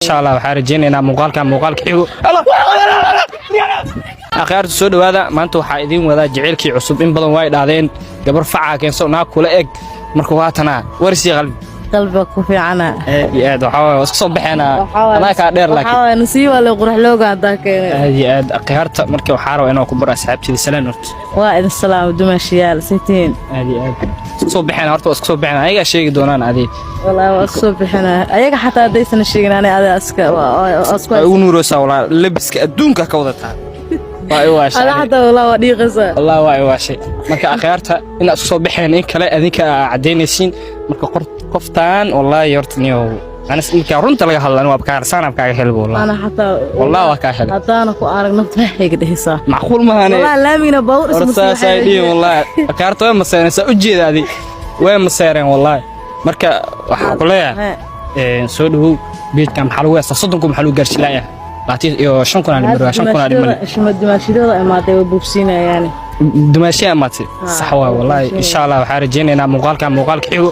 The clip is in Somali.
شاء الله waxaan rajeynaynaa muuqaalka xigo akhyaarta soo dhawaada maanta waxa idin wada jaceelkii cusub in badan way dhaadeen gabar faca keenso naag kula eg marka waatana warsi qalbiga ku fiicana aad waxa isku soo baxeena anaa ka dheer laakiin waxa nasiib wala qurux looga hada keenay aad akhyaarta marka waxa rabo inaan ku bar asxaabtida salaan horta waa idin salaam dumaashiyaal sitiin aad isku soo baxeena horta isku soo baxeena ayaga sheegi doonaan adii والله واسكو بحنا ayaga xataa daysan sheegnaan aad aska asku ay unuuraysa wala labiska adduunka ka wadataa waa waashay ala hada wala wadiiqasa والله waa waashay marka akhyaarta in isku soo baxeen in kale adinka cadeynaysiin marka qoftaan wallahi yortaniyo أنا إنك رنت لقى هلا أنا بكار سنة بكار حلو والله أنا حتى والله بكار حلو حتى أنا كأرق نفتح كده حسا معقول ما أنا والله لا مين باور اسمه سايدي والله بكار توي مسيرين سأجي هذه وين مسيرين والله مركا كلها سودو بيت كم حلوة صدقكم حلو قرش لا يا بعطيه يو شن كنا نمر شن كنا نمر شو دمشيرة ما تبي بوبسينا يعني دمشيرة ما تي صح والله إن شاء الله وحارجينا مقالك حلو